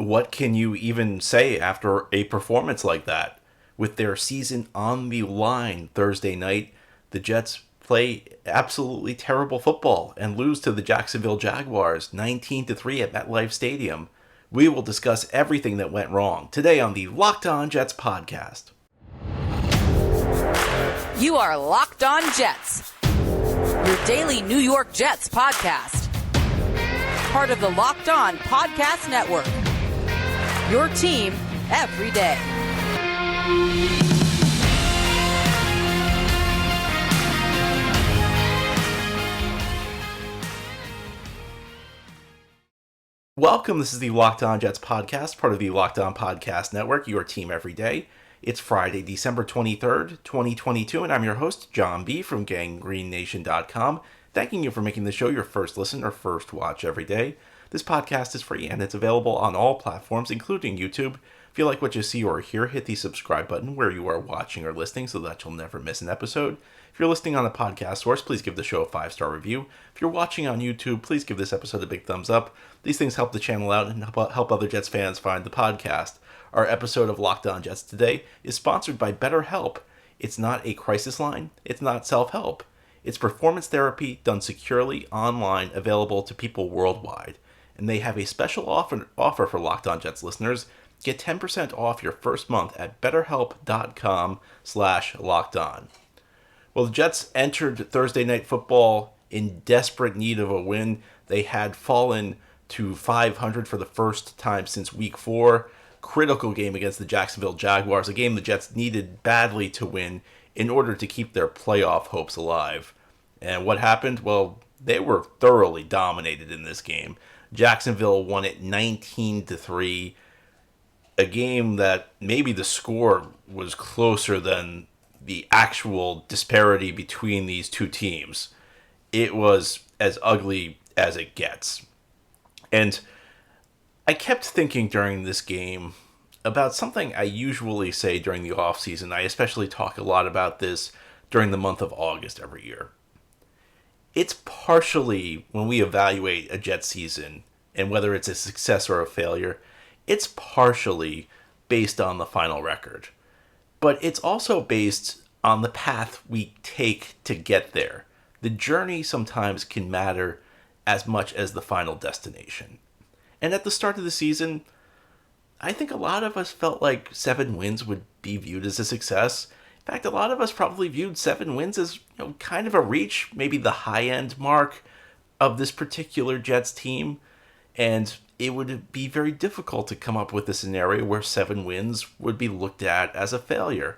What can you even say after a performance like that? With their season on the line Thursday night, the Jets play absolutely terrible football and lose to the Jacksonville Jaguars 19-3 at MetLife Stadium. We will discuss everything that went wrong today on the Locked On Jets podcast. You are Locked On Jets, your daily New York Jets podcast. Part of the Locked On Podcast Network, your team every day. Welcome, this is the Locked On Jets podcast, part of the Locked On Podcast Network, your team every day. It's Friday, December 23rd, 2022, and I'm your host, John B. from GangGreenNation.com, thanking you for making the show your first listen or first watch every day. This podcast is free and it's available on all platforms, including YouTube. If you like what you see or hear, hit the subscribe button where you are watching or listening so that you'll never miss an episode. If you're listening on a podcast source, please give the show a 5-star review. If you're watching on YouTube, please give this episode a big thumbs up. These things help the channel out and help other Jets fans find the podcast. Our episode of Locked On Jets today is sponsored by BetterHelp. It's not a crisis line. It's not self-help. It's performance therapy done securely online, available to people worldwide. And they have a special offer for Locked On Jets listeners. Get 10% off your first month at betterhelp.com/lockedon. Well, the Jets entered Thursday Night Football in desperate need of a win. They had fallen to 500 for the first time since Week 4. Critical game against the Jacksonville Jaguars, a game the Jets needed badly to win in order to keep their playoff hopes alive. And what happened? Well, they were thoroughly dominated in this game. Jacksonville won it 19-3. A game that maybe the score was closer than the actual disparity between these two teams. It was as ugly as it gets. And I kept thinking during this game about something I usually say during the offseason. I especially talk a lot about this during the month of August every year. It's partially, when we evaluate a Jet season and whether it's a success or a failure, it's partially based on the final record. But it's also based on the path we take to get there. The journey sometimes can matter as much as the final destination. And at the start of the season, I think a lot of us felt like 7 wins would be viewed as a success. In fact, a lot of us probably viewed 7 wins as kind of a reach, maybe the high-end mark of this particular Jets team. And it would be very difficult to come up with a scenario where 7 wins would be looked at as a failure.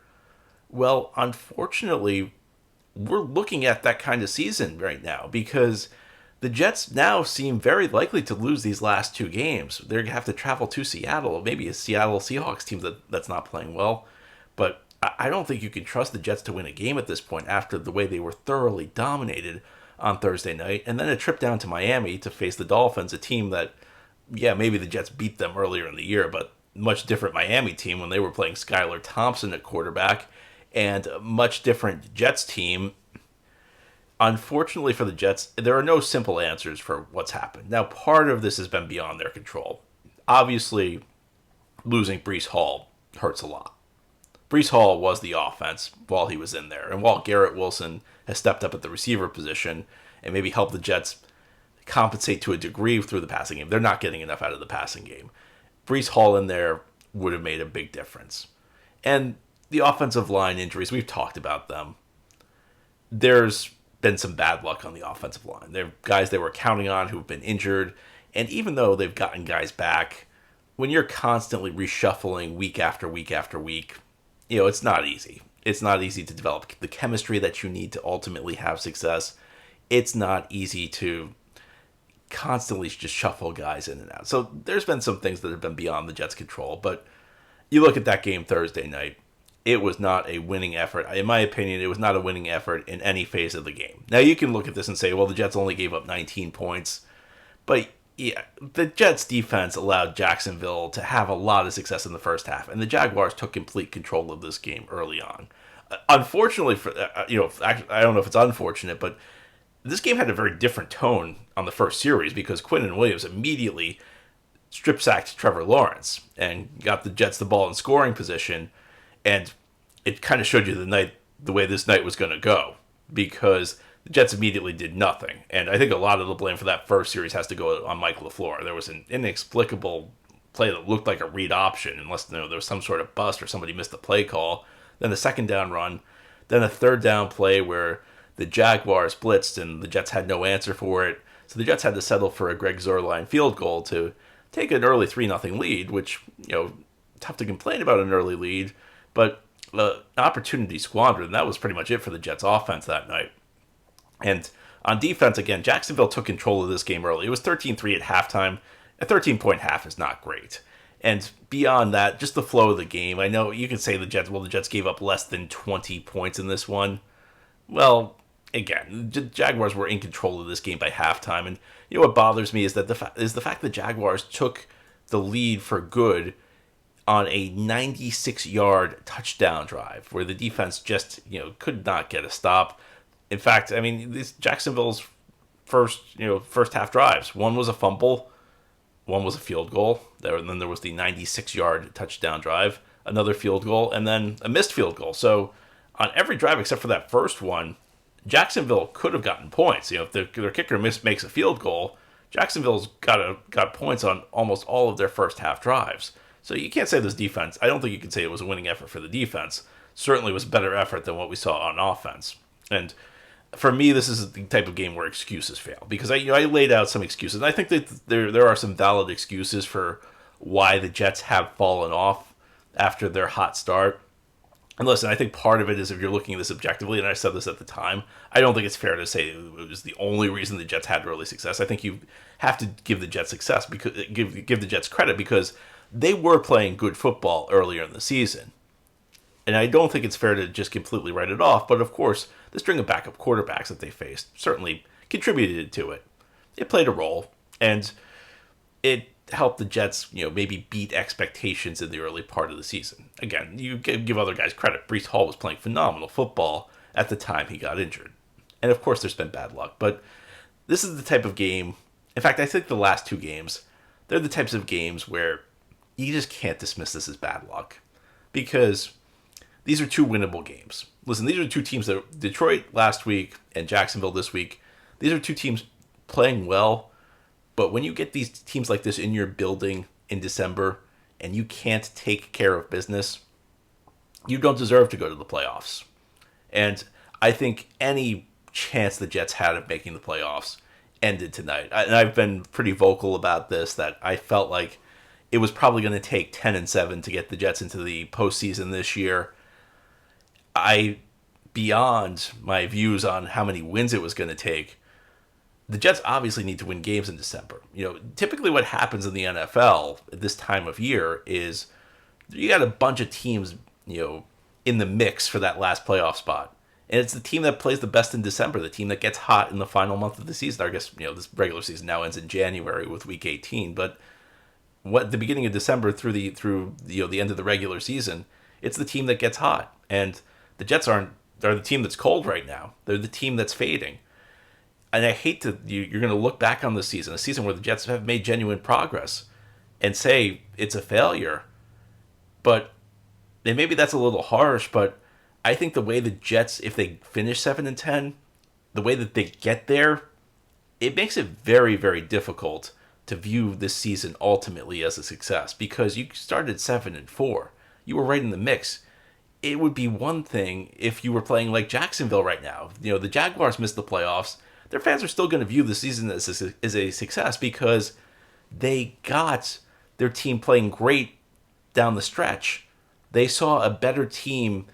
Well, unfortunately, we're looking at that kind of season right now because the Jets now seem very likely to lose these last 2 games. They're going to have to travel to Seattle, maybe a Seattle Seahawks team that's not playing well. But I don't think you can trust the Jets to win a game at this point after the way they were thoroughly dominated on Thursday night. And then a trip down to Miami to face the Dolphins, a team that, yeah, maybe the Jets beat them earlier in the year, but much different Miami team when they were playing Skylar Thompson at quarterback, and a much different Jets team. Unfortunately for the Jets, there are no simple answers for what's happened. Now, part of this has been beyond their control. Obviously, losing Breece Hall hurts a lot. Breece Hall was the offense while he was in there, and while Garrett Wilson has stepped up at the receiver position and maybe helped the Jets compensate to a degree through the passing game, they're not getting enough out of the passing game. Breece Hall in there would have made a big difference. And the offensive line injuries, we've talked about them. There's been some bad luck on the offensive line. There are guys they were counting on who've been injured, and even though they've gotten guys back, when you're constantly reshuffling week after week after week, it's not easy. It's not easy to develop the chemistry that you need to ultimately have success. It's not easy to constantly just shuffle guys in and out. So there's been some things that have been beyond the Jets' control, but you look at that game Thursday night, it was not a winning effort. In my opinion, it was not a winning effort in any phase of the game. Now, you can look at this and say, well, the Jets only gave up 19 points. But yeah, the Jets' defense allowed Jacksonville to have a lot of success in the first half, and the Jaguars took complete control of this game early on. Unfortunately, I don't know if it's unfortunate, but this game had a very different tone on the first series because Quinnen Williams immediately strip sacked Trevor Lawrence and got the Jets the ball in scoring position, and it kind of showed you the way this night was going to go, because the Jets immediately did nothing. And I think a lot of the blame for that first series has to go on Mike LaFleur. There was an inexplicable play that looked like a read option, unless there was some sort of bust or somebody missed a play call. Then a second down run, then a third down play where the Jaguars blitzed and the Jets had no answer for it. So the Jets had to settle for a Greg Zuerlein field goal to take an early 3-0 lead, which, tough to complain about an early lead, but opportunity squandered, and that was pretty much it for the Jets offense that night. And on defense, again, Jacksonville took control of this game early. It was 13-3 at halftime. A 13-point half is not great. And beyond that, just the flow of the game. I know you can say the Jets gave up less than 20 points in this one. Well, again, the Jaguars were in control of this game by halftime. And what bothers me is that the fact the Jaguars took the lead for good on a 96-yard touchdown drive where the defense just, could not get a stop. In fact, this Jacksonville's first half drives, one was a fumble, one was a field goal, and then there was the 96-yard touchdown drive, another field goal, and then a missed field goal. So on every drive except for that first one, Jacksonville could have gotten points. If their kicker makes a field goal, Jacksonville's got points on almost all of their first half drives. So you can't say this defense, I don't think you can say it was a winning effort for the defense. Certainly was a better effort than what we saw on offense. And for me, this is the type of game where excuses fail, because I laid out some excuses, and I think that there are some valid excuses for why the Jets have fallen off after their hot start. And listen, I think part of it is, if you're looking at this objectively, and I said this at the time, I don't think it's fair to say it was the only reason the Jets had early success. I think you have to give the Jets success, because give the Jets credit, because they were playing good football earlier in the season. And I don't think it's fair to just completely write it off, but of course, the string of backup quarterbacks that they faced certainly contributed to it. It played a role, and it helped the Jets, maybe beat expectations in the early part of the season. Again, you give other guys credit. Breece Hall was playing phenomenal football at the time he got injured. And of course, there's been bad luck, but this is the type of game, in fact, I think the last two games, they're the types of games where you just can't dismiss this as bad luck, because these are two winnable games. Listen, these are two teams that Detroit last week and Jacksonville this week. These are two teams playing well, but when you get these teams like this in your building in December and you can't take care of business, you don't deserve to go to the playoffs. And I think any chance the Jets had of making the playoffs ended tonight. And I've been pretty vocal about this, that I felt like it was probably going to take 10-7 to get the Jets into the postseason this year. Beyond my views on how many wins it was going to take, the Jets obviously need to win games in December. Typically what happens in the NFL at this time of year is you got a bunch of teams, in the mix for that last playoff spot. And it's the team that plays the best in December, the team that gets hot in the final month of the season. I guess, this regular season now ends in January with week 18, but the beginning of December through the end of the regular season, it's the team that gets hot. And the Jets they're the team that's cold right now. They're the team that's fading. And I hate to, you're going to look back on this season, a season where the Jets have made genuine progress, and say it's a failure. And maybe that's a little harsh, but I think the way the Jets, if they finish 7-10, the way that they get there, it makes it very, very difficult to view this season ultimately as a success, because you started 7-4. You were right in the mix. It would be one thing if you were playing like Jacksonville right now. The Jaguars missed the playoffs. Their fans are still going to view the season as a success, because they got their team playing great down the stretch. They saw a better team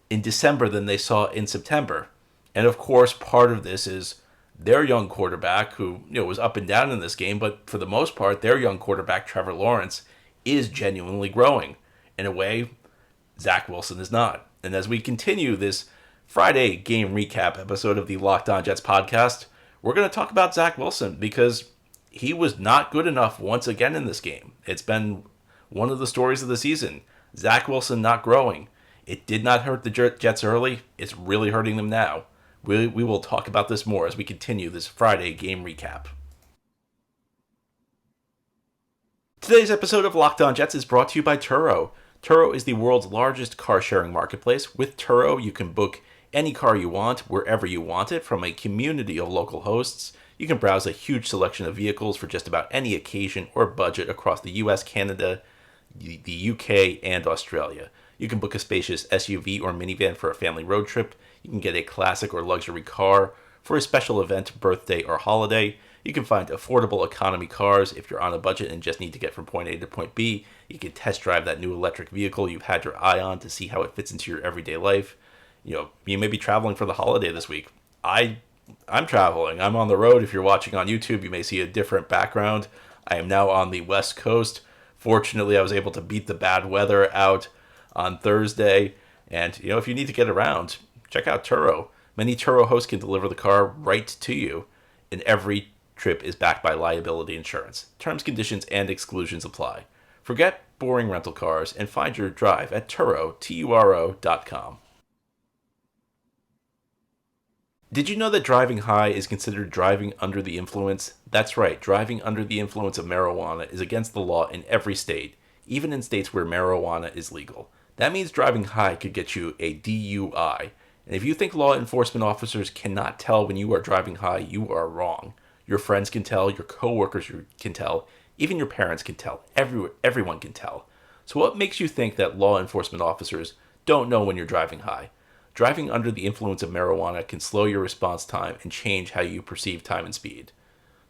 in December than they saw in September. And of course, part of this is their young quarterback, who was up and down in this game, but for the most part, their young quarterback, Trevor Lawrence, is genuinely growing. In a way, Zach Wilson is not. And as we continue this Friday game recap episode of the Locked On Jets podcast, we're going to talk about Zach Wilson, because he was not good enough once again in this game. It's been one of the stories of the season. Zach Wilson not growing. It did not hurt the Jets early. It's really hurting them now. We will talk about this more as we continue this Friday game recap. Today's episode of Locked On Jets is brought to you by Turo. Turo is the world's largest car-sharing marketplace. With Turo, you can book any car you want, wherever you want it, from a community of local hosts. You can browse a huge selection of vehicles for just about any occasion or budget across the US, Canada, the UK, and Australia. You can book a spacious SUV or minivan for a family road trip. You can get a classic or luxury car for a special event, birthday, or holiday. You can find affordable economy cars if you're on a budget and just need to get from point A to point B. You can test drive that new electric vehicle you've had your eye on to see how it fits into your everyday life. You may be traveling for the holiday this week. I'm traveling. I'm on the road. If you're watching on YouTube, you may see a different background. I am now on the West Coast. Fortunately, I was able to beat the bad weather out on Thursday. And, if you need to get around, check out Turo. Many Turo hosts can deliver the car right to you, and every trip is backed by liability insurance. Terms, conditions, and exclusions apply. Forget boring rental cars and find your drive at Turo.com. Did you know that driving high is considered driving under the influence? That's right, driving under the influence of marijuana is against the law in every state, even in states where marijuana is legal. That means driving high could get you a DUI. And if you think law enforcement officers cannot tell when you are driving high, you are wrong. Your friends can tell, your coworkers can tell, even your parents can tell, everyone can tell. So what makes you think that law enforcement officers don't know when you're driving high? Driving under the influence of marijuana can slow your response time and change how you perceive time and speed.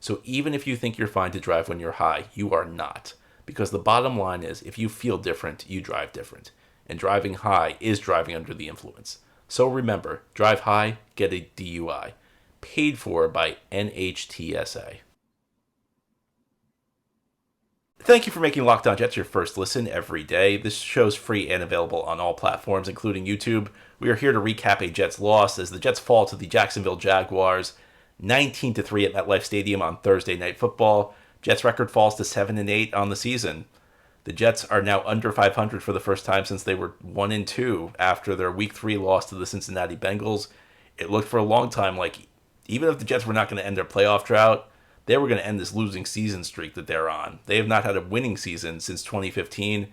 So even if you think you're fine to drive when you're high, you are not. Because the bottom line is, if you feel different, you drive different. And driving high is driving under the influence. So remember, drive high, get a DUI. Paid for by NHTSA. Thank you for making Locked On Jets your first listen every day. This show's free and available on all platforms, including YouTube. We are here to recap a Jets loss as the Jets fall to the Jacksonville Jaguars 19-3 at MetLife Stadium on Thursday Night Football. Jets record falls to 7-8 on the season. The Jets are now under 500 for the first time since they were 1-2 after their Week 3 loss to the Cincinnati Bengals. It looked for a long time like even if the Jets were not going to end their playoff drought, they were going to end this losing season streak that they're on. They have not had a winning season since 2015,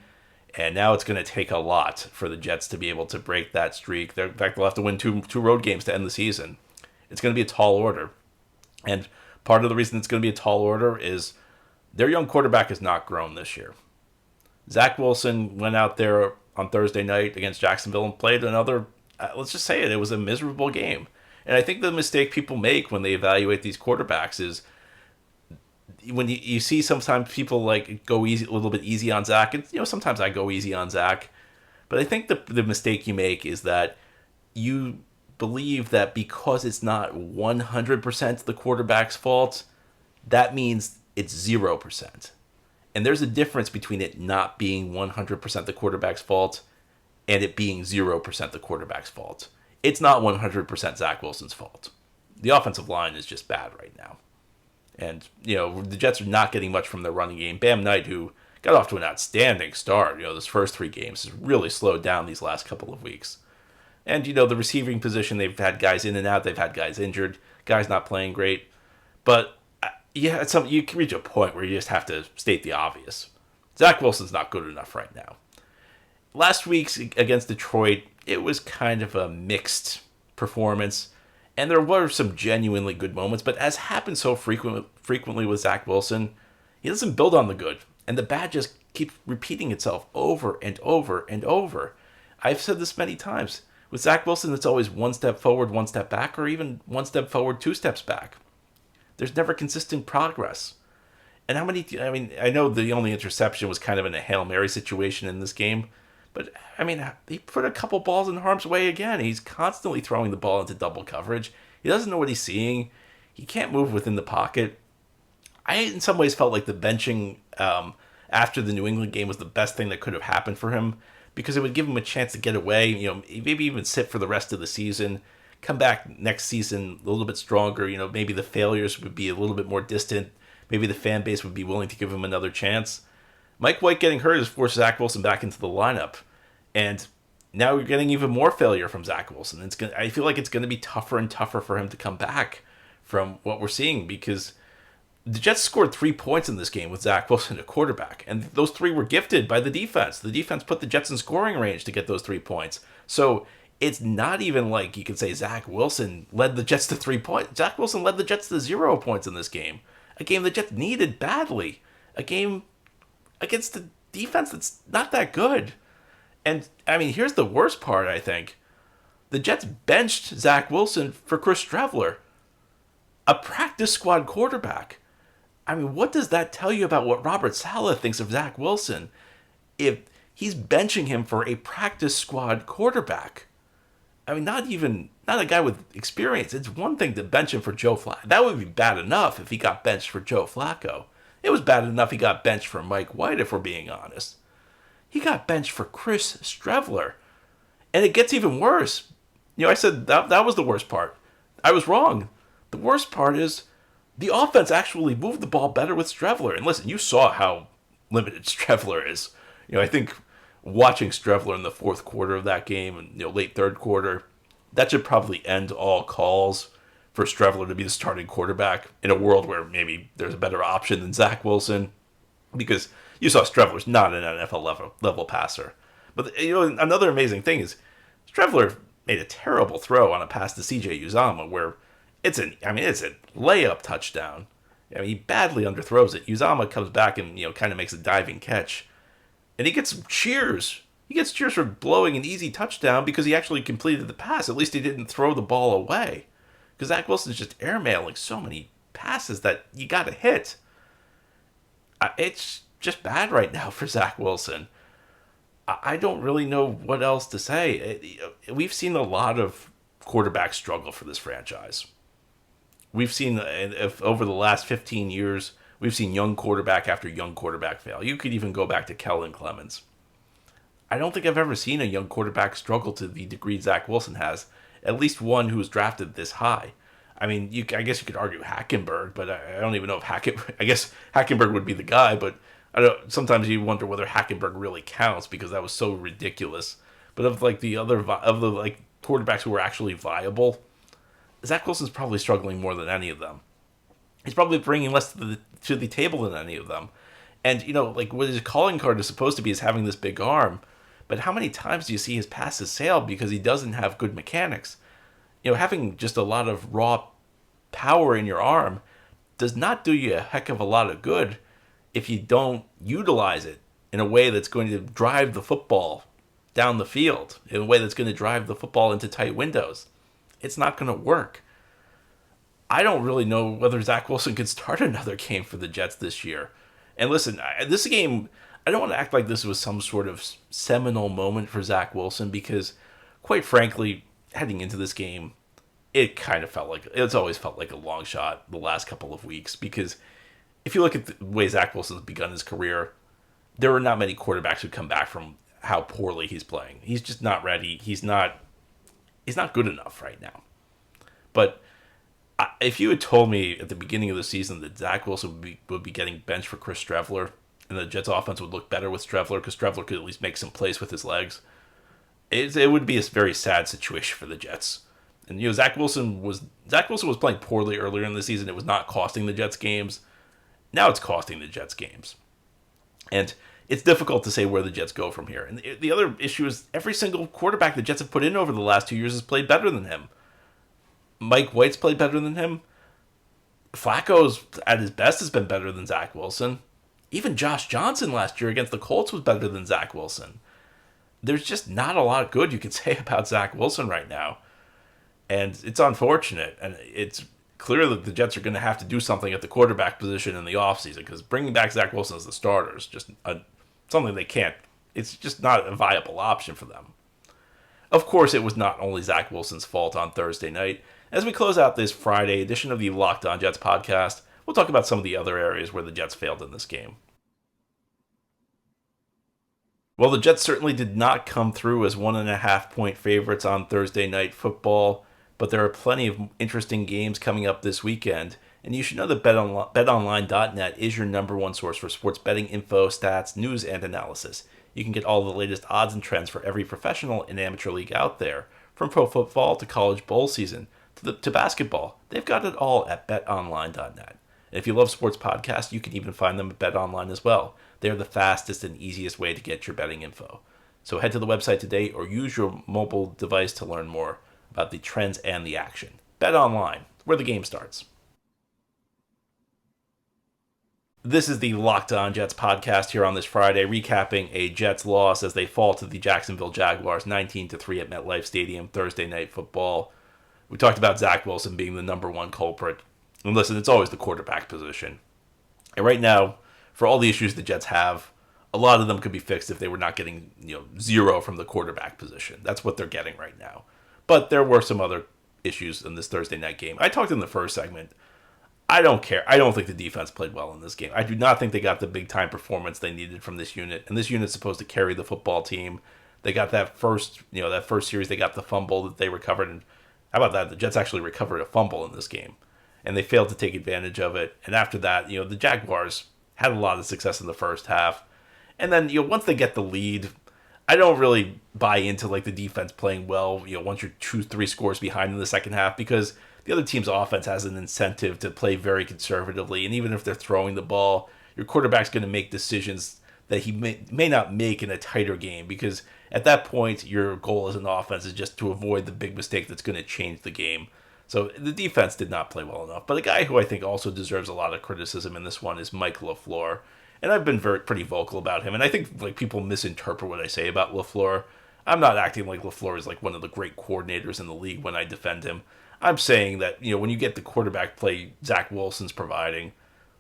and now it's going to take a lot for the Jets to be able to break that streak. In fact, they'll have to win two road games to end the season. It's going to be a tall order. And part of the reason it's going to be a tall order is their young quarterback has not grown this year. Zach Wilson went out there on Thursday night against Jacksonville and played another, let's just say it was a miserable game. And I think the mistake people make when they evaluate these quarterbacks is when you see sometimes people like go easy, a little bit easy on Zach. And sometimes I go easy on Zach, but I think the mistake you make is that you believe that because it's not 100% the quarterback's fault, that means it's 0%. And there's a difference between it not being 100% the quarterback's fault and it being 0% the quarterback's fault. It's not 100% Zach Wilson's fault. The offensive line is just bad right now. And, the Jets are not getting much from their running game. Bam Knight, who got off to an outstanding start, this first 3 games, has really slowed down these last couple of weeks. And, the receiving position, they've had guys in and out. They've had guys injured, guys not playing great. But, you can reach a point where you just have to state the obvious. Zach Wilson's not good enough right now. Last week's against Detroit, it was kind of a mixed performance, and there were some genuinely good moments, but as happens so frequently with Zach Wilson, he doesn't build on the good, and the bad just keeps repeating itself over and over and over. I've said this many times. With Zach Wilson, it's always 1 step forward, 1 step back, or even 1 step forward, 2 steps back. There's never consistent progress. And I know the only interception was kind of in a Hail Mary situation in this game, but, he put a couple balls in harm's way again. He's constantly throwing the ball into double coverage. He doesn't know what he's seeing. He can't move within the pocket. I, in some ways, felt like the benching after the New England game was the best thing that could have happened for him because it would give him a chance to get away, maybe even sit for the rest of the season, come back next season a little bit stronger. Maybe the failures would be a little bit more distant. Maybe the fan base would be willing to give him another chance. Mike White getting hurt has forced Zach Wilson back into the lineup. And now we're getting even more failure from Zach Wilson. I feel like it's going to be tougher and tougher for him to come back from what we're seeing because The Jets scored 3 points in this game with Zach Wilson at quarterback, and those 3 were gifted by the defense. The defense put the Jets in scoring range to get those 3 points. So it's not even like you can say Zach Wilson led the Jets to 3 points. Zach Wilson led the Jets to 0 points in this game. A game the Jets needed badly. A game against a defense that's not that good. And, I mean, here's the worst part, I think. The Jets benched Zach Wilson for Chris Streveler, a practice squad quarterback. I mean, what does that tell you about what Robert Saleh thinks of Zach Wilson if he's benching him for a practice squad quarterback? I mean, not a guy with experience. It's one thing to bench him for Joe Flacco. That would be bad enough if he got benched for Joe Flacco. It was bad enough he got benched for Mike White, if we're being honest. He got benched for Chris Streveler. And it gets even worse. I said that was the worst part. I was wrong. The worst part is the offense actually moved the ball better with Streveler. And listen, you saw how limited Streveler is. I think watching Streveler in the fourth quarter of that game and late third quarter, that should probably end all calls for Streveler to be the starting quarterback in a world where maybe there's a better option than Zach Wilson, because you saw Streveler's not an NFL level passer. But another amazing thing is Streveler made a terrible throw on a pass to CJ Uzomah where it's a layup touchdown. He badly underthrows it. Uzomah comes back and kind of makes a diving catch, and he gets cheers. He gets cheers for blowing an easy touchdown because he actually completed the pass. At least he didn't throw the ball away. Because Zach Wilson's just airmailing so many passes that you got to hit. It's just bad right now for Zach Wilson. I don't really know what else to say. We've seen a lot of quarterbacks struggle for this franchise. We've seen, over the last 15 years, we've seen young quarterback after young quarterback fail. You could even go back to Kellen Clemens. I don't think I've ever seen a young quarterback struggle to the degree Zach Wilson has, at least one who was drafted this high. I mean, I guess you could argue Hackenberg, but I don't even know if I guess Hackenberg would be the guy, but sometimes you wonder whether Hackenberg really counts because that was so ridiculous. But of the quarterbacks who were actually viable, Zach Wilson's probably struggling more than any of them. He's probably bringing less to the table than any of them. And, what his calling card is supposed to be is having this big arm. But how many times do you see his passes sail because he doesn't have good mechanics? Having just a lot of raw power in your arm does not do you a heck of a lot of good if you don't utilize it in a way that's going to drive the football down the field, in a way that's going to drive the football into tight windows. It's not going to work. I don't really know whether Zach Wilson could start another game for the Jets this year. And listen, this game, I don't want to act like this was some sort of seminal moment for Zach Wilson because, quite frankly, heading into this game, it's always felt like a long shot the last couple of weeks, because if you look at the way Zach Wilson's begun his career, there are not many quarterbacks who come back from how poorly he's playing. He's just not ready. He's not good enough right now. But if you had told me at the beginning of the season that Zach Wilson would be getting benched for Chris Streveler and the Jets offense would look better with Streveler because Streveler could at least make some plays with his legs, it would be a very sad situation for the Jets. And Zach Wilson was playing poorly earlier in the season. It was not costing the Jets games. Now it's costing the Jets games. And it's difficult to say where the Jets go from here. And the other issue is every single quarterback the Jets have put in over the last 2 years has played better than him. Mike White's played better than him. Flacco's at his best has been better than Zach Wilson. Even Josh Johnson last year against the Colts was better than Zach Wilson. There's just not a lot good you can say about Zach Wilson right now. And it's unfortunate. And it's clear that the Jets are going to have to do something at the quarterback position in the offseason, because bringing back Zach Wilson as the starter is just something they can't. It's just not a viable option for them. Of course, it was not only Zach Wilson's fault on Thursday night. As we close out this Friday edition of the Locked On Jets podcast, we'll talk about some of the other areas where the Jets failed in this game. Well, the Jets certainly did not come through as 1.5-point favorites on Thursday Night Football, but there are plenty of interesting games coming up this weekend, and you should know that BetOnline.net is your number one source for sports betting info, stats, news, and analysis. You can get all the latest odds and trends for every professional and amateur league out there, from pro football to college bowl season to basketball. They've got it all at BetOnline.net. And if you love sports podcasts, you can even find them at BetOnline as well. They're the fastest and easiest way to get your betting info. So head to the website today or use your mobile device to learn more about the trends and the action. BetOnline, where the game starts. This is the Locked On Jets podcast here on this Friday, recapping a Jets loss as they fall to the Jacksonville Jaguars 19-3 at MetLife Stadium Thursday Night Football. We talked about Zach Wilson being the number one culprit. And listen, it's always the quarterback position. And right now, for all the issues the Jets have, a lot of them could be fixed if they were not getting, zero from the quarterback position. That's what they're getting right now. But there were some other issues in this Thursday night game. I talked in the first segment. I don't care. I don't think the defense played well in this game. I do not think they got the big-time performance they needed from this unit. And this unit's supposed to carry the football team. They got that first series, they got the fumble that they recovered. And how about that? The Jets actually recovered a fumble in this game. And they failed to take advantage of it. And after that, the Jaguars had a lot of success in the first half. And then, once they get the lead, I don't really buy into the defense playing well, once you're 2-3 scores behind in the second half, because the other team's offense has an incentive to play very conservatively. And even if they're throwing the ball, your quarterback's going to make decisions that he may not make in a tighter game, because at that point, your goal as an offense is just to avoid the big mistake that's going to change the game. So the defense did not play well enough. But a guy who I think also deserves a lot of criticism in this one is Mike LaFleur. And I've been pretty vocal about him. And I think people misinterpret what I say about LaFleur. I'm not acting like LaFleur is one of the great coordinators in the league when I defend him. I'm saying that, when you get the quarterback play Zach Wilson's providing,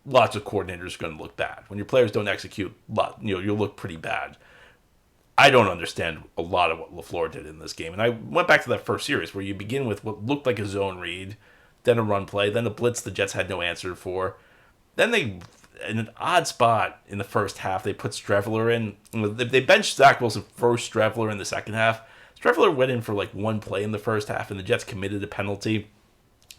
lots of coordinators are going to look bad. When your players don't execute, you'll look pretty bad. I don't understand a lot of what LaFleur did in this game. And I went back to that first series where you begin with what looked like a zone read, then a run play, then a blitz the Jets had no answer for. Then they, in an odd spot in the first half, they put Streveler in. They benched Zach Wilson first, Streveler in the second half. Streveler went in for one play in the first half, and the Jets committed a penalty.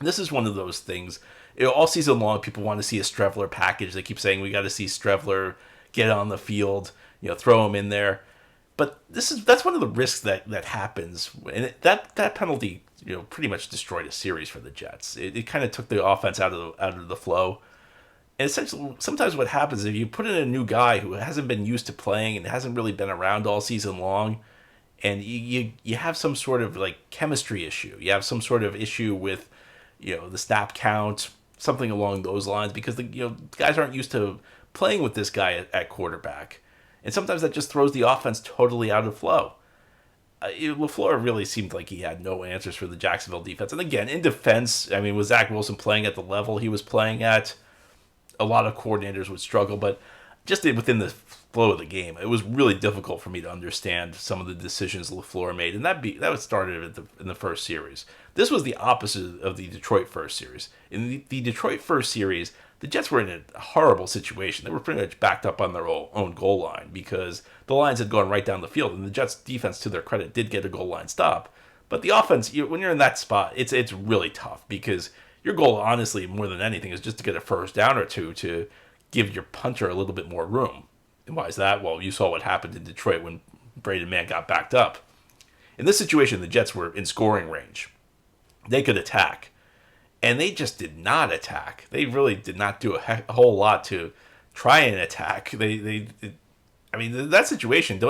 This is one of those things. All season long, people want to see a Streveler package. They keep saying, we got to see Streveler get on the field, throw him in there. But that's one of the risks that happens. And that penalty, pretty much destroyed a series for the Jets. It kind of took the offense out of the flow. And essentially, sometimes what happens is if you put in a new guy who hasn't been used to playing and hasn't really been around all season long, and you have some sort of chemistry issue. You have some sort of issue with, the snap count, something along those lines, because the guys aren't used to playing with this guy at quarterback. And sometimes that just throws the offense totally out of flow. LaFleur really seemed like he had no answers for the Jacksonville defense. And again, in defense, with Zach Wilson playing at the level he was playing at, a lot of coordinators would struggle, but just within the flow of the game, it was really difficult for me to understand some of the decisions LaFleur made, and that was started in the first series. This was the opposite of the Detroit first series. In the Detroit first series, the Jets were in a horrible situation. They were pretty much backed up on their own goal line because the lines had gone right down the field, and the Jets' defense, to their credit, did get a goal line stop. But the offense, when you're in that spot, it's really tough because your goal, honestly, more than anything, is just to get a first down or two to give your punter a little bit more room. And why is that? Well, you saw what happened in Detroit when Braden Mann got backed up. In this situation, the Jets were in scoring range. They could attack. And they just did not attack. They really did not do a whole lot to try and attack. That situation,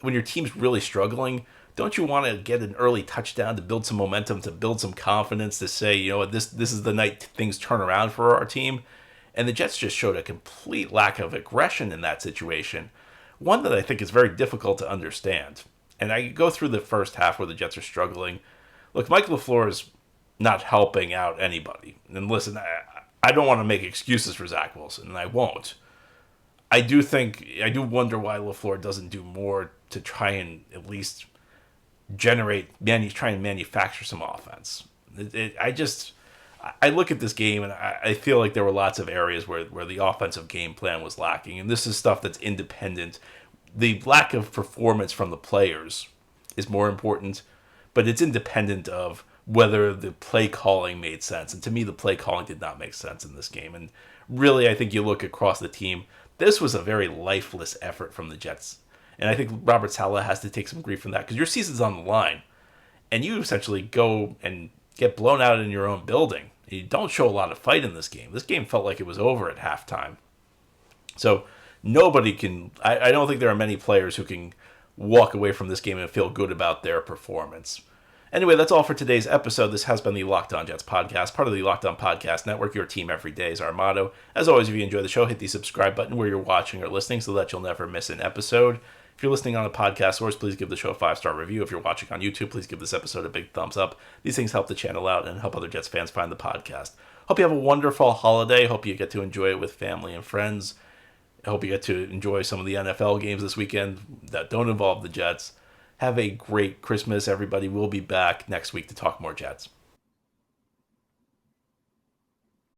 when your team's really struggling, don't you want to get an early touchdown to build some momentum, to build some confidence, to say, this is the night things turn around for our team? And the Jets just showed a complete lack of aggression in that situation, one that I think is very difficult to understand. And I go through the first half where the Jets are struggling. Look, Mike LaFleur is not helping out anybody. And listen, I don't want to make excuses for Zach Wilson, and I won't. I do wonder why LaFleur doesn't do more to try and at least try and manufacture some offense. I look at this game and I feel like there were lots of areas where the offensive game plan was lacking. And this is stuff that's independent. The lack of performance from the players is more important, but it's independent of whether the play calling made sense. And to me, the play calling did not make sense in this game. And really, I think you look across the team, this was a very lifeless effort from the Jets. And I think Robert Saleh has to take some grief from that because your season's on the line. And you essentially go and get blown out in your own building You don't show a lot of fight in this game. This game felt like it was over at halftime. So nobody can. I don't think there are many players who can walk away from this game and feel good about their performance. Anyway, that's all for today's episode. This has been the Locked On Jets podcast, part of the Locked On Podcast Network. Your team every day is our motto. As always, if you enjoy the show, hit the subscribe button where you're watching or listening so that you'll never miss an episode. If you're listening on a podcast source, please give the show a 5-star review. If you're watching on YouTube, please give this episode a big thumbs up. These things help the channel out and help other Jets fans find the podcast. Hope you have a wonderful holiday. Hope you get to enjoy it with family and friends. I hope you get to enjoy some of the NFL games this weekend that don't involve the Jets. Have a great Christmas, everybody. We'll be back next week to talk more Jets.